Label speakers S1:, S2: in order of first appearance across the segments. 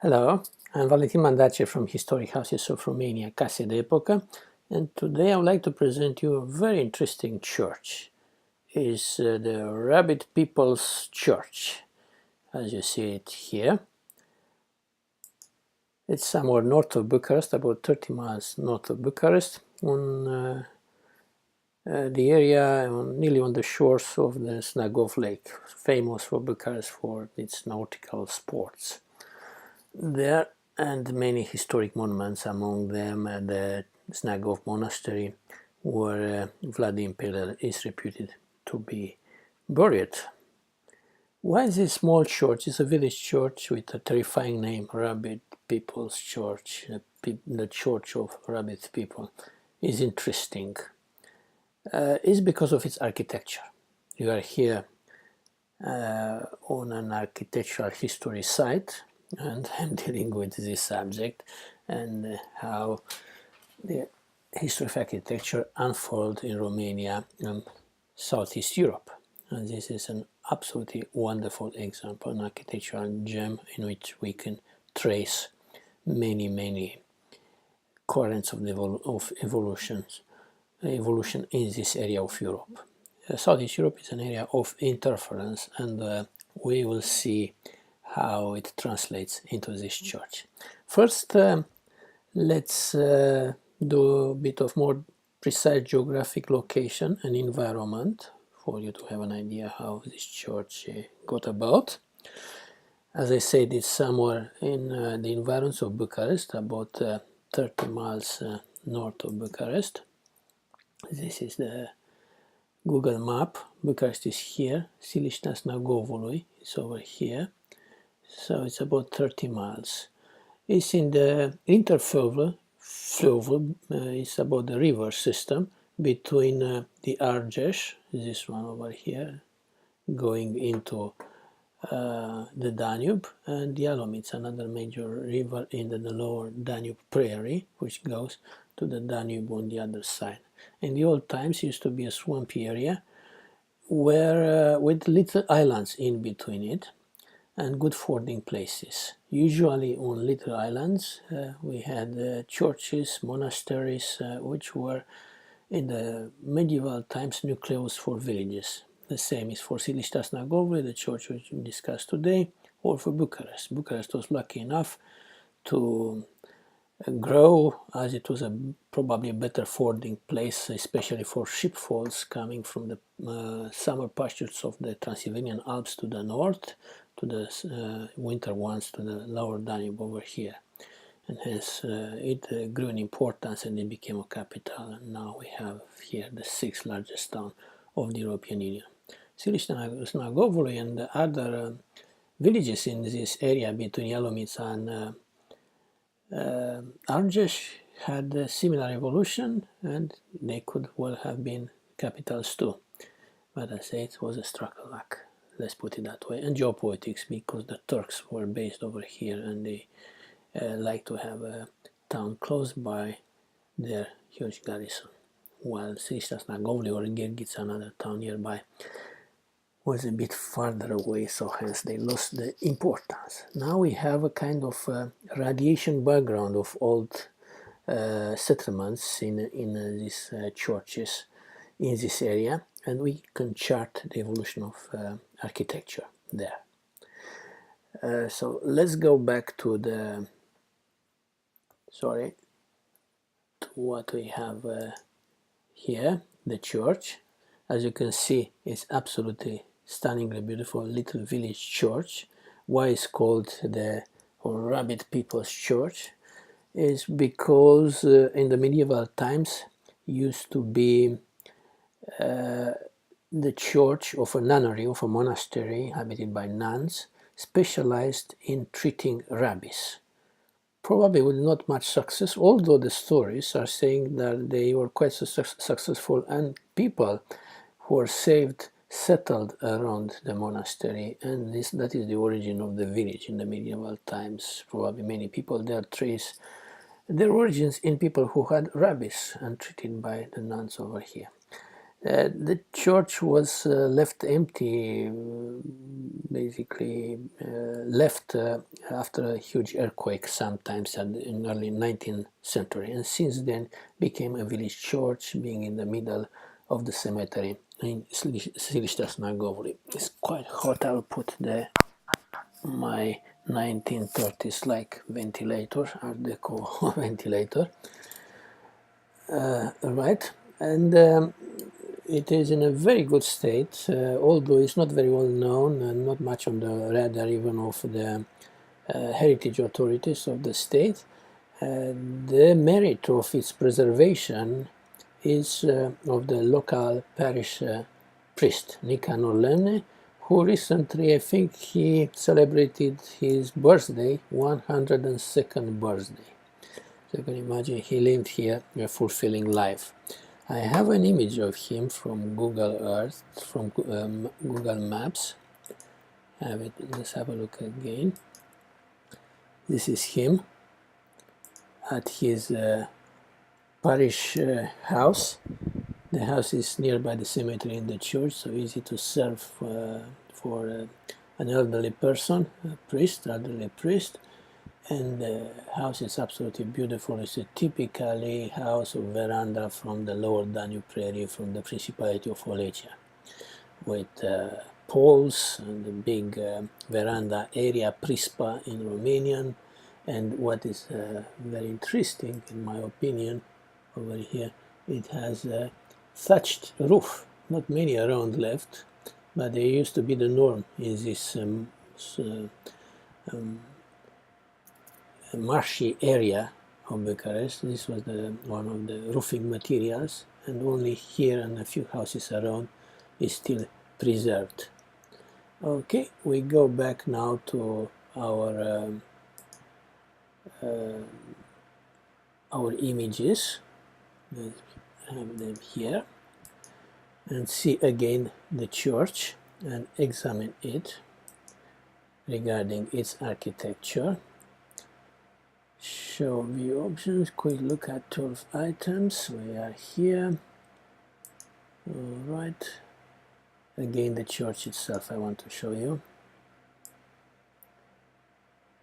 S1: Hello, I'm Valentin Mandace from Historic Houses of Romania, Case de Epoca, and today I would like to present you a very interesting church. It's the Rabid People's Church, as you see it here. It's somewhere north of Bucharest, about 30 miles north of Bucharest, on the area nearly on the shores of the Snagov Lake, famous for Bucharest for its nautical sports. There and many historic monuments, among them the Snagov Monastery, where Vlad the Impaler is reputed to be buried. Why is this small church? It's a village church with a terrifying name, Rabid People's Church, the Church of Rabid People, is interesting. It's because of its architecture. You are here on an architectural history site, and I'm dealing with this subject and how the history of architecture unfolds in Romania and Southeast Europe. And this is an absolutely wonderful example, an architectural gem in which we can trace many currents of evolution in this area of Europe. Southeast Europe is an area of interference, and we will see how it translates into this church. First, let's do a bit of more precise geographic location and environment for you to have an idea how this church got about. As I said, it's somewhere in the environs of Bucharest, about 30 miles north of Bucharest. This is the Google map. Bucharest is here, Silistea Snagovului is over here. So it's about 30 miles. It's in the interfluvial, it's about the river system between the Argeș, this one over here, going into the Danube, and the Ialomița, another major river in the lower Danube prairie, which goes to the Danube on the other side. In the old times, it used to be a swampy area where with little islands in between it, and good fording places. Usually on little islands we had churches, monasteries, which were in the medieval times nucleus for villages. The same is for Silistea Snagovului, the church which we discussed today, or for Bucharest. Bucharest was lucky enough to grow, as it was probably a better fording place, especially for sheepfolds coming from the summer pastures of the Transylvanian Alps to the north, to the winter ones to the lower Danube over here. And hence it grew in importance and it became a capital, and now we have here the 6th largest town of the European Union. Silistea Snagovului and the other villages in this area between Ialomița and Argeș had a similar evolution, and they could well have been capitals too. But I say it was a stroke of luck, let's put it that way, and geopolitics, because the Turks were based over here and they like to have a town close by their huge garrison, while Silistea Snagovului or Gherghița, another town nearby, was a bit farther away, so hence they lost the importance. Now we have a kind of radiation background of old settlements in these churches in this area, and we can chart the evolution of architecture there. So let's go back to the to what we have here, the church. As you can see, it's absolutely stunningly beautiful little village church. Why it's called the Rabid People's Church is because in the medieval times used to be the church of a nunnery, of a monastery inhabited by nuns, specialized in treating rabbis. Probably with not much success, although the stories are saying that they were quite successful, and people who were saved settled around the monastery, and that is the origin of the village in the medieval times. Probably many people there trace their origins in people who had rabbis and treated by the nuns over here. The church was left empty, basically left after a huge earthquake sometimes in early 19th century, and since then became a village church, being in the middle of the cemetery in Silistea Snagovului. It's quite hot. I'll put my 1930s like ventilator, Art Deco ventilator. Right, and it is in a very good state, although it's not very well known and not much on the radar even of the heritage authorities of the state. The merit of its preservation is of the local parish priest, Nicanor Lemne, who recently, I think he celebrated his birthday, 102nd birthday. So you can imagine he lived here a fulfilling life. I have an image of him from Google Earth, from Google Maps. Let's have a look again. This is him at his parish house. The house is nearby the cemetery and the church, so easy to serve for an elderly person, elderly priest. And the house is absolutely beautiful. It's a typically house or veranda from the lower Danube Prairie, from the Principality of Wallachia, with poles and a big veranda area, prispa in Romanian. And what is very interesting, in my opinion, over here, it has a thatched roof. Not many around left, but they used to be the norm in this marshy area of Bucharest. This was one of the roofing materials, and only here and a few houses around is still preserved. Okay, we go back now to our images. Let's have them here and see again the church and examine it regarding its architecture. Show view options, quick look at 12 items. We are here. Alright, again the church itself I want to show you.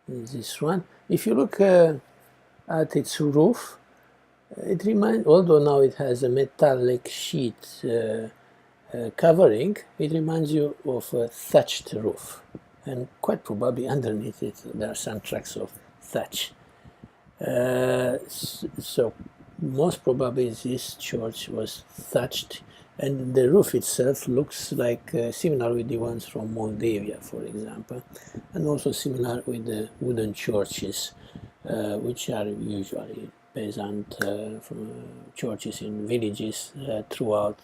S1: This one. If you look at its roof, it reminds, although now it has a metallic sheet covering, it reminds you of a thatched roof, and quite probably underneath it there are some tracks of thatch. So most probably this church was thatched, and the roof itself looks like similar with the ones from Moldavia, for example, and also similar with the wooden churches, which are usually peasant churches in villages throughout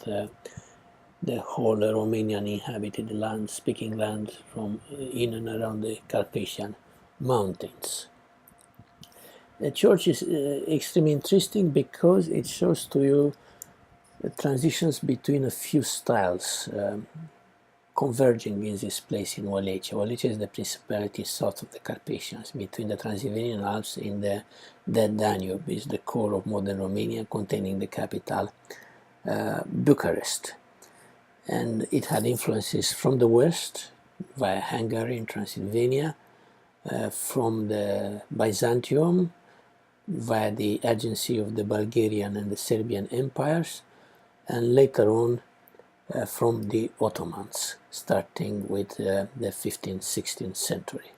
S1: the whole Romanian inhabited land, speaking land from in and around the Carpathian Mountains. The church is extremely interesting because it shows to you the transitions between a few styles converging in this place in Wallachia. Wallachia is the principality south of the Carpathians, between the Transylvanian Alps in the Danube, is the core of modern Romania, containing the capital Bucharest. And it had influences from the west via Hungary and Transylvania, from the Byzantium via the agency of the Bulgarian and the Serbian empires, and later on from the Ottomans, starting with the 15th, 16th century.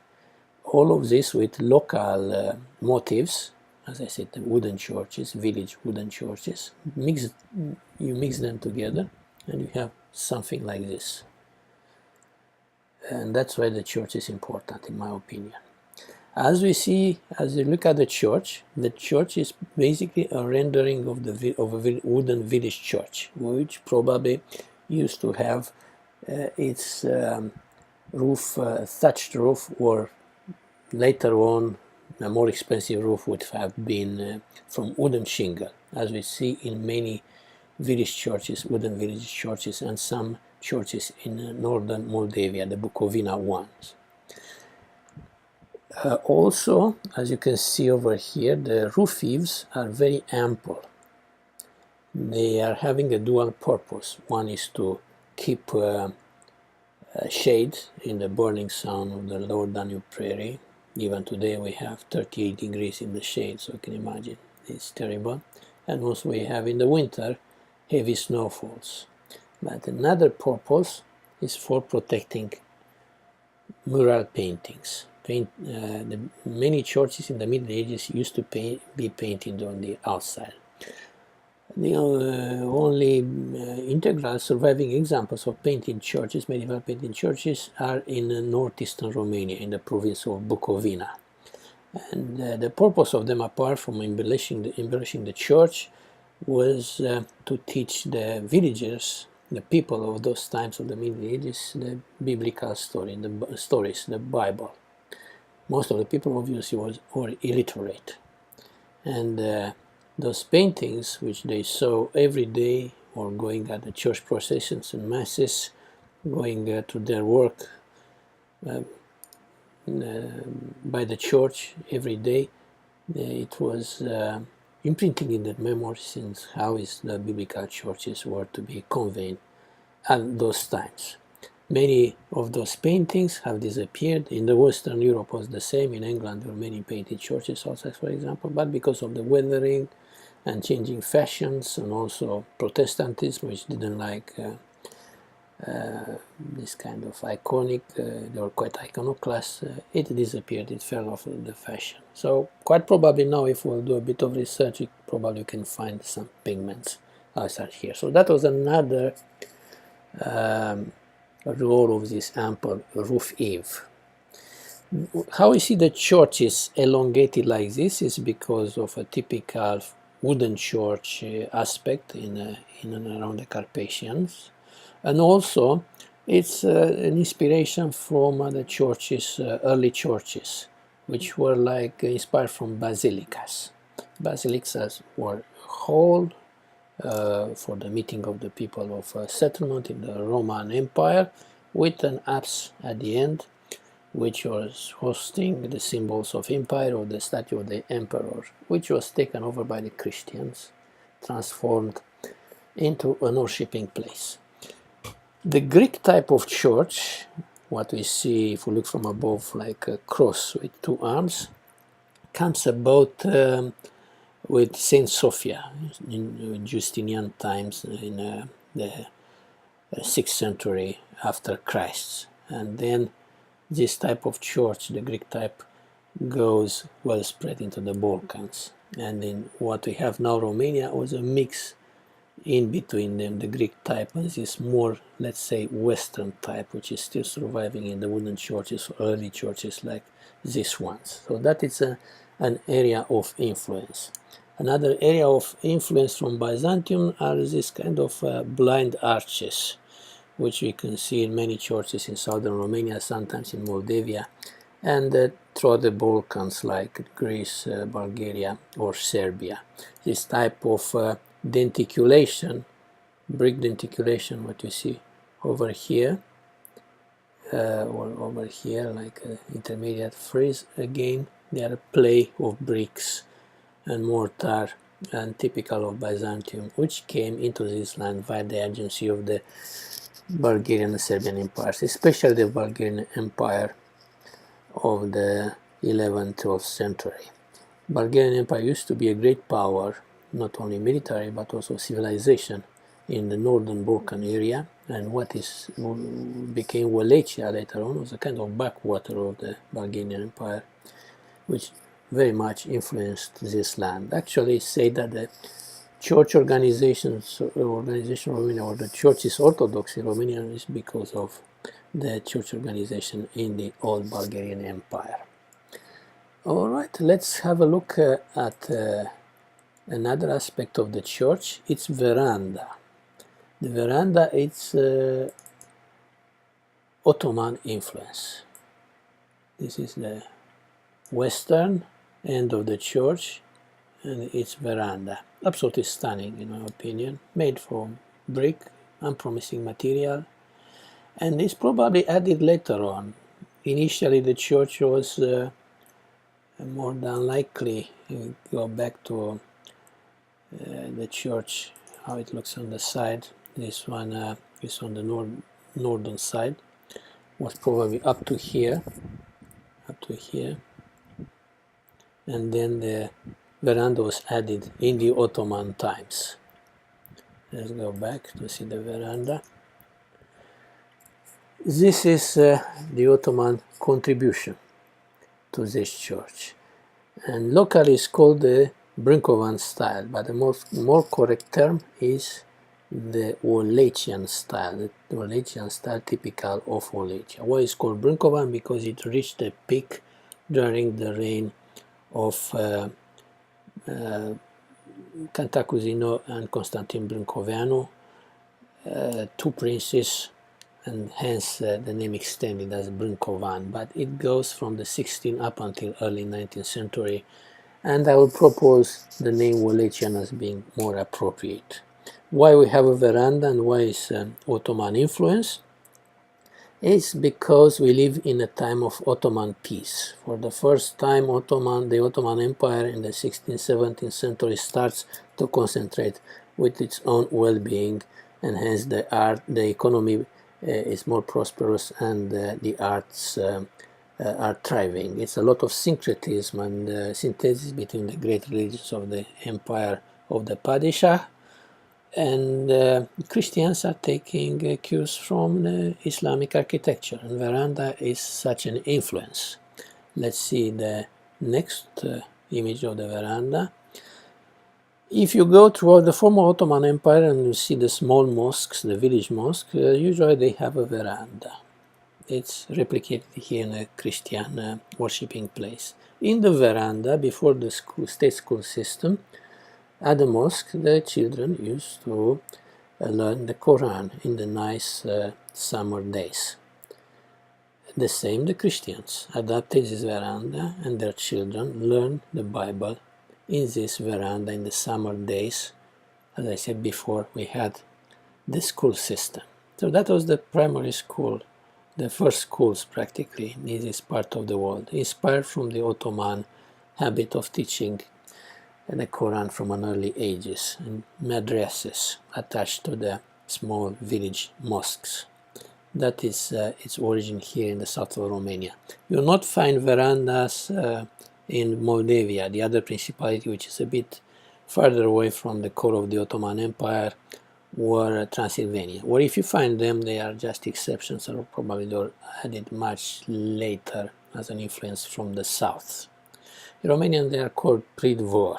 S1: All of this with local motifs, as I said, the wooden churches, village wooden churches. You mix them together and you have something like this. And that's why the church is important, in my opinion. As we see, as you look at the church is basically a rendering of a wooden village church, which probably used to have its roof, thatched roof, or later on a more expensive roof would have been from wooden shingle, as we see in many village churches, wooden village churches, and some churches in northern Moldavia, the Bukovina ones. Also, as you can see over here, the roof eaves are very ample. They are having a dual purpose. One is to keep shade in the burning sun of the lower Danube prairie. Even today we have 38 degrees in the shade, so you can imagine it's terrible. And also we have in the winter heavy snowfalls. But another purpose is for protecting mural paintings. Many churches in the Middle Ages used to be painted on the outside. The only integral surviving examples of painted churches, medieval painted churches, are in northeastern Romania, in the province of Bucovina. And the purpose of them, apart from embellishing the church, was to teach the villagers, the people of those times of the Middle Ages, the biblical stories, the Bible. Most of the people obviously were illiterate. And those paintings, which they saw every day, or going at the church processions and masses, going to their work by the church every day, it was imprinting in their memories since how the biblical churches were to be conveyed at those times. Many of those paintings have disappeared. In the Western Europe was the same. In England there were many painted churches also, for example, but because of the weathering and changing fashions, and also Protestantism, which didn't like this kind of iconic, they were quite iconoclast, it disappeared, it fell off the fashion. So quite probably now, if we'll do a bit of research, you probably can find some pigments outside here. So that was another role of this ample roof eave. How we see the church is elongated like this is because of a typical wooden church aspect in and around the Carpathians, and also it's an inspiration from the churches, early churches, which were like inspired from basilicas. Basilicas were hall for the meeting of the people of settlement in the Roman Empire, with an apse at the end, which was hosting the symbols of empire, or the statue of the emperor, which was taken over by the Christians, transformed into an worshipping place. The Greek type of church, what we see if we look from above like a cross with two arms, comes about with Saint Sophia in Justinian times, in the 6th century after Christ. And then this type of church, the Greek type, goes well spread into the Balkans. And in what we have now, Romania, was a mix in between them, the Greek type and this more, let's say, Western type, which is still surviving in the wooden churches, early churches like these ones. So that is an area of influence. Another area of influence from Byzantium are this kind of blind arches, which we can see in many churches in southern Romania, sometimes in Moldavia, and throughout the Balkans like Greece, Bulgaria, or Serbia. This type of denticulation, brick denticulation, what you see over here, or over here, like intermediate frieze, again, they are a play of bricks and mortar, and typical of Byzantium, which came into this land via the agency of the Bulgarian and Serbian empires, especially the Bulgarian Empire of the 11th, 12th century. Bulgarian Empire used to be a great power, not only military but also civilization, in the northern Balkan area, and what became Wallachia later on was a kind of backwater of the Bulgarian Empire, which very much influenced this land. Actually say that the church organization Romania, or the church is Orthodox in Romania, is because of the church organization in the old Bulgarian Empire. All right, let's have a look at another aspect of the church. It's veranda. The veranda, it's Ottoman influence. This is the western end of the church, and its veranda. Absolutely stunning, in my opinion, made from brick, unpromising material, and it's probably added later on. Initially the church was more than likely, go back to the church how it looks on the side. This one is on the northern side, was probably up to here, and then the veranda was added in the Ottoman times. Let's go back to see the veranda. This is the Ottoman contribution to this church, and locally it's called the Brancovan style, but the more correct term is the Wallachian style, the Wallachian style typical of Wallachia. Why is called Brancovan? Because it reached a peak during the reign of Cantacuzino and Constantine Brancoveanu, two princes, and hence the name extended as Brancovan, but it goes from the 16th up until early 19th century, and I will propose the name Wallachian as being more appropriate. Why we have a veranda and why is Ottoman influence? It's because we live in a time of Ottoman peace. For the first time, the Ottoman Empire in the 16th, 17th century starts to concentrate with its own well-being, and hence the economy is more prosperous, and the arts are thriving. It's a lot of syncretism and synthesis between the great religions of the empire of the Padishah, and Christians are taking cues from the Islamic architecture, and veranda is such an influence. Let's see the next image of the veranda. If you go throughout the former Ottoman Empire and you see the small mosques, the village mosques, usually they have a veranda. It's replicated here in a Christian worshipping place. In the veranda, before the state school system, at the mosque, the children used to learn the Quran in the nice summer days. The same, the Christians adapted this veranda, and their children learn the Bible in this veranda in the summer days. As I said before, we had the school system. So that was the primary school, the first schools practically in this part of the world, inspired from the Ottoman habit of teaching the Quran from an early ages, and madrasas attached to the small village mosques. That is its origin here in the south of Romania. You will not find verandas in Moldavia, the other principality which is a bit farther away from the core of the Ottoman Empire, or Transylvania, or if you find them, they are just exceptions, or probably they were added much later as an influence from the south. In Romanian they are called pridvor,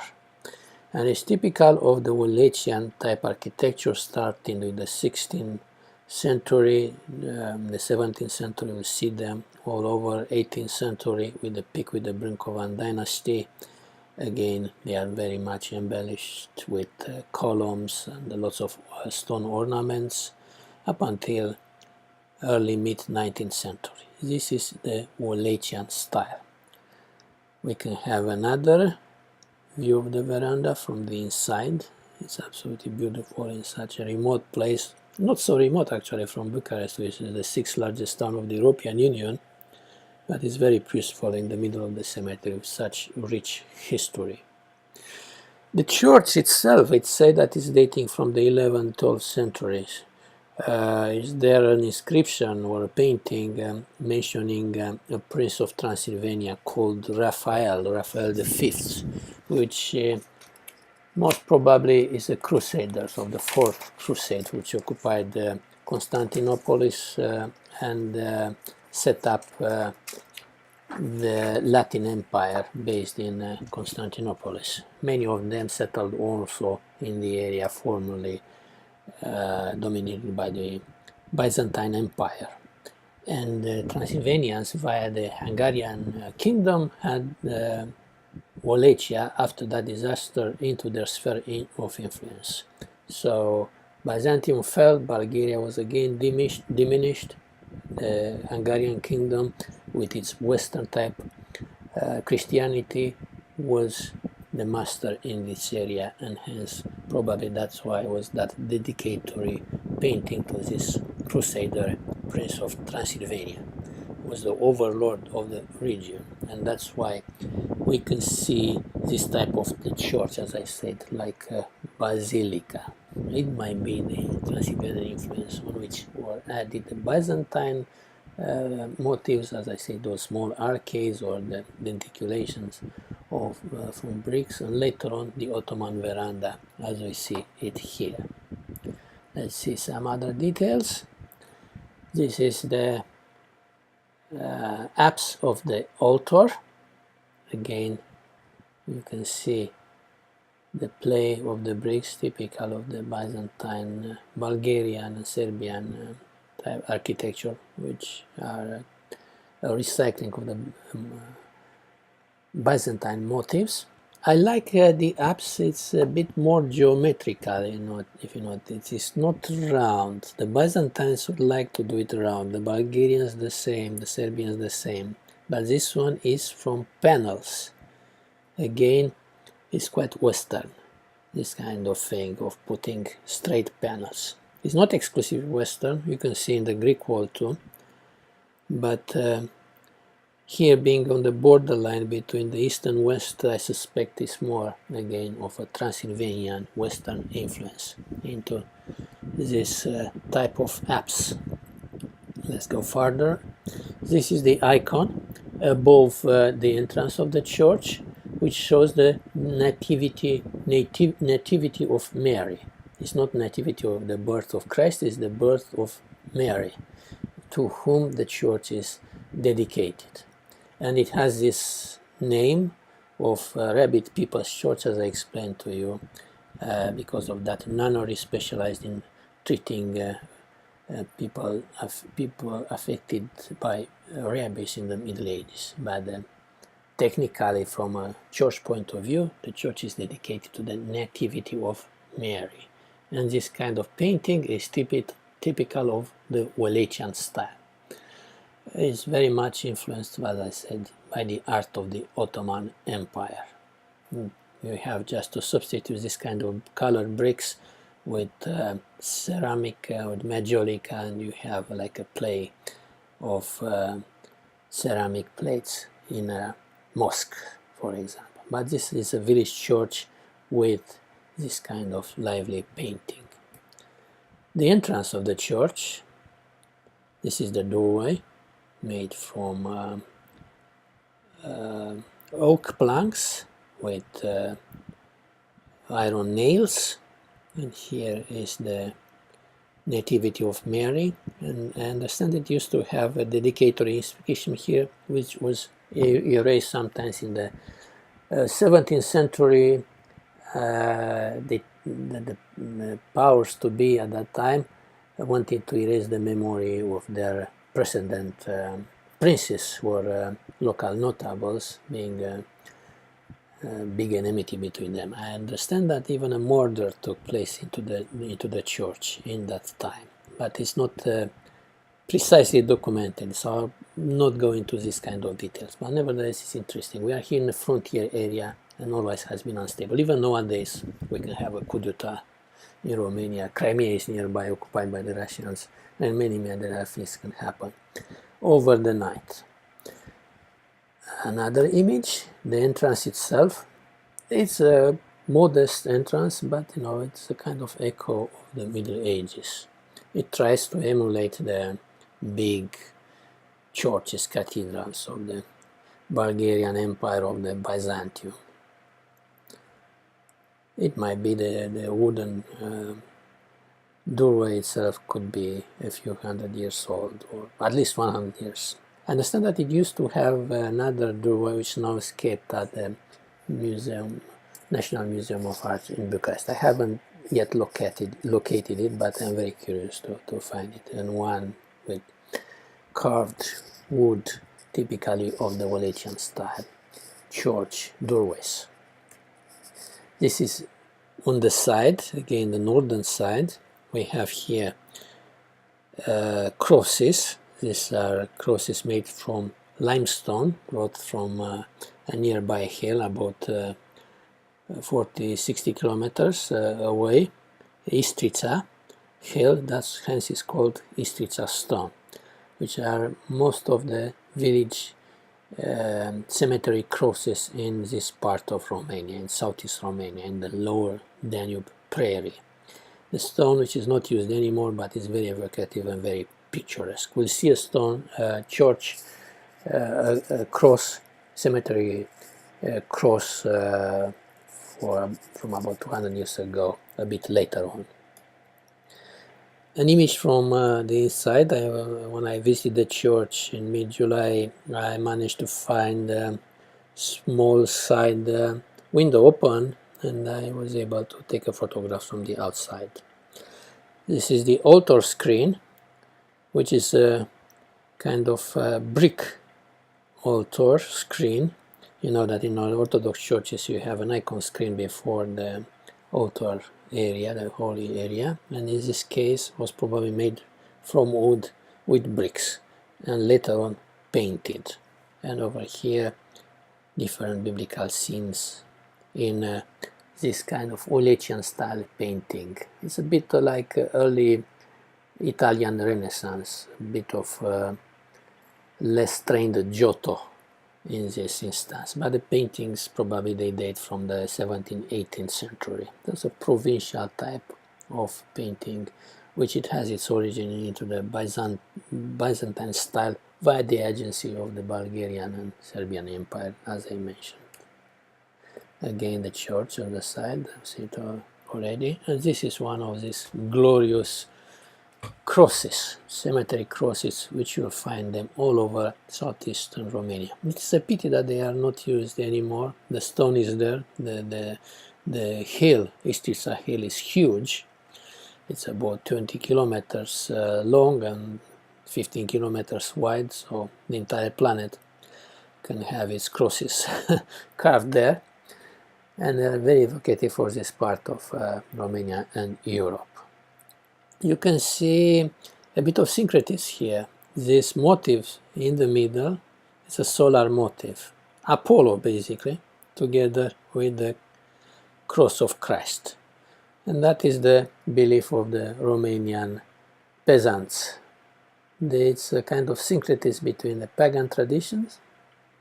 S1: and it's typical of the Wallachian type architecture starting with the 16th century, the 17th century we see them all over, 18th century with the peak with the Brancovan dynasty. Again, they are very much embellished with columns and lots of stone ornaments up until early mid-19th century. This is the Wallachian style. We can have another view of the veranda from the inside. It's absolutely beautiful in such a remote place, not so remote actually from Bucharest, which is the 6th largest town of the European Union, but it's very peaceful in the middle of the cemetery with such rich history. The church itself, it's said that it's dating from the 11th, 12th centuries. Is there an inscription or a painting mentioning a prince of Transylvania called Raphael V, which most probably is a Crusader of the Fourth Crusade, which occupied Constantinople and set up the Latin Empire based in Constantinople. Many of them settled also in the area formerly dominated by the Byzantine Empire. And the Transylvanians, via the Hungarian kingdom, had Wallachia, after that disaster, into their sphere of influence. So Byzantium fell, Bulgaria was again diminished. The Hungarian kingdom, with its Western type Christianity, was the master in this area, and hence probably that's why it was that dedicatory painting to this Crusader Prince of Transylvania. He was the overlord of the region, and that's why we can see this type of the church, as I said, like a basilica. it might be the Transylvanian influence on which were added the Byzantine motifs, as I say, those small arcades or the denticulations of from bricks, and later on the Ottoman veranda, as we see it here. Let's see some other details. This is the apse of the altar. Again, you can see the play of the bricks, typical of the Byzantine, Bulgarian and Serbian type architecture, which are a recycling of the Byzantine motifs. I like the apse. It's a bit more geometrical, if you notice. It's not round. The Byzantines would like to do it round. The Bulgarians the same, the Serbians the same. But this one is from panels. Again, it's quite Western, this kind of thing of putting straight panels. It's not exclusively Western. You can see in the Greek wall too. But here, being on the borderline between the East and West, I suspect is more, again, of a Transylvanian Western influence into this type of apse. Let's go further. This is the icon above the entrance of the church, which shows the nativity of Mary. It's not nativity of the birth of Christ, it's the birth of Mary, to whom the church is dedicated. And it has this name of Rabid People's Church, as I explained to you, because of that nunnery specialized in treating people affected by rabies in the Middle Ages. But technically, from a church point of view, the church is dedicated to the Nativity of Mary. And this kind of painting is typical of the Wallachian style. It's very much influenced, as I said, by the art of the Ottoman Empire. You have just to substitute this kind of colored bricks with ceramic, with majolica, and you have like a play of ceramic plates in a mosque, for example. But this is a village church with this kind of lively painting. The entrance of the church, this is the doorway, made from oak planks with iron nails, and here is the Nativity of Mary, and I understand it used to have a dedicatory inscription here, which was erased sometimes in the 17th century. The powers to be at that time wanted to erase the memory of their precedent princes, or local notables, being a big enmity between them. I understand that even a murder took place into the church in that time, but it's not precisely documented, so I'm not going into this kind of details. But nevertheless, it's interesting. We are here in the frontier area, and always has been unstable. Even nowadays, we can have a coup d'etat in Romania. Crimea is nearby, occupied by the Russians, and many other things can happen over the night. Another image, the entrance itself. It's a modest entrance, but it's a kind of echo of the Middle Ages. It tries to emulate the big churches, cathedrals of the Bulgarian Empire of the Byzantium. It might be the wooden doorway itself could be a few hundred years old, or at least 100 years. I understand that it used to have another doorway which now is kept at the National Museum of Art in Bucharest. I haven't yet located it, but I'm very curious to find it. And one with carved wood, typically of the Wallachian style, church doorways. This is on the side, again the northern side. We have here crosses. These are crosses made from limestone, brought from a nearby hill about 40-60 kilometers away, Istrița hill. That's hence is called Istrița stone, which are most of the village cemetery crosses in this part of Romania, in southeast Romania, in the lower Danube prairie. the stone which is not used anymore, but is very evocative and very picturesque. We'll see a stone church, a cross, cemetery cross from about 200 years ago, a bit later on. An image from the inside. When I visited the church in mid-July, I managed to find a small side window open, and I was able to take a photograph from the outside. This is the altar screen, which is a kind of brick altar screen. You know that in all Orthodox churches you have an icon screen before the altar area, the holy area, and in this case was probably made from wood with bricks and later on painted. And over here different biblical scenes in this kind of Wallachian style painting. It's a bit like early Italian Renaissance, a bit of less trained Giotto in this instance, but the paintings probably they date from the 17th, 18th century. That's a provincial type of painting, which it has its origin into the Byzantine style via the agency of the Bulgarian and Serbian Empire, as I mentioned. Again, the church on the side, I've seen it already, and this is one of these glorious crosses, cemetery crosses, which you'll find them all over southeastern Romania. It's a pity that they are not used anymore. The stone is there, the hill, Istitsa hill, is huge. It's about 20 kilometers long and 15 kilometers wide, so the entire planet can have its crosses carved there, and they are very evocative for this part of Romania and Europe. You can see a bit of syncretism here. This motif in the middle is a solar motif, Apollo basically, together with the cross of Christ. And that is the belief of the Romanian peasants. It's a kind of syncretism between the pagan traditions,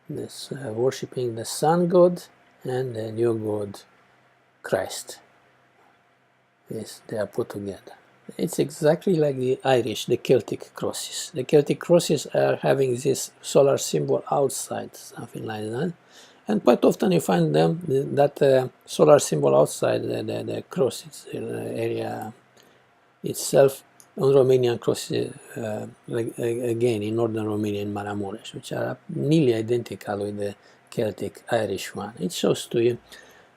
S1: this worshipping the sun god and the new god Christ. Yes, they are put together. It's exactly like the Irish, the Celtic crosses. The Celtic crosses are having this solar symbol outside, something like that. And quite often you find them, that solar symbol outside the cross area itself on Romanian crosses, again in northern Romania in Maramureș, which are nearly identical with the Celtic Irish one. It shows to you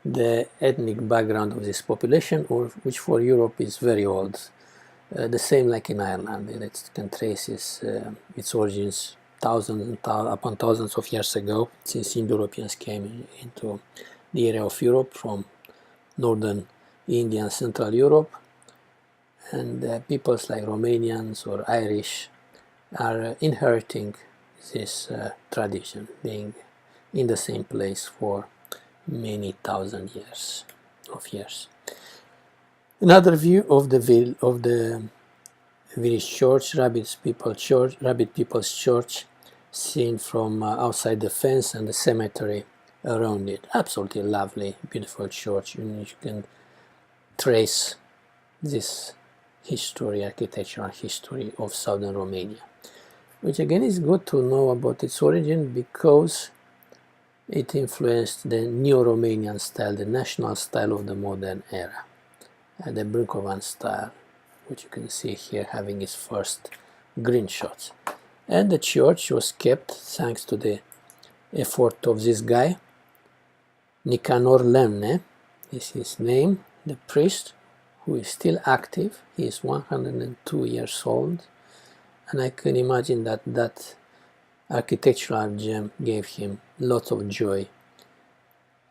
S1: the ethnic background of this population, which for Europe is very old. The same like in Ireland, it can trace its origins upon thousands of years ago, since Indo-Europeans came into the area of Europe from northern India and Central Europe, and peoples like Romanians or Irish are inheriting this tradition, being in the same place for many thousand years. Another view of the village church, Rabid People's Church, seen from outside the fence and the cemetery around it. Absolutely lovely, beautiful church. You can trace this history, architectural history of southern Romania, which again is good to know about its origin because it influenced the Neo-Romanian style, the national style of the modern era, the Brancovan style, which you can see here having its first green shots. And the church was kept thanks to the effort of this guy, Nicanor Lemne, is his name, the priest, who is still active. He is 102 years old, and I can imagine that architectural gem gave him lots of joy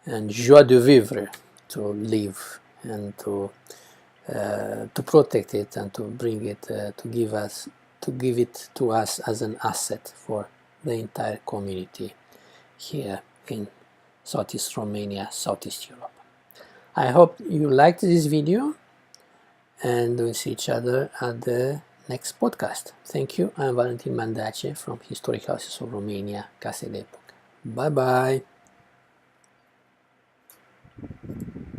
S1: and joie de vivre, to live and to protect it and to bring it, to give it to us as an asset for the entire community here in Southeast Romania, Southeast Europe. I hope you liked this video, and we'll see each other at the next podcast. Thank you. I'm Valentin Mandace from Historic Houses of Romania, Case de Epocă. Bye bye.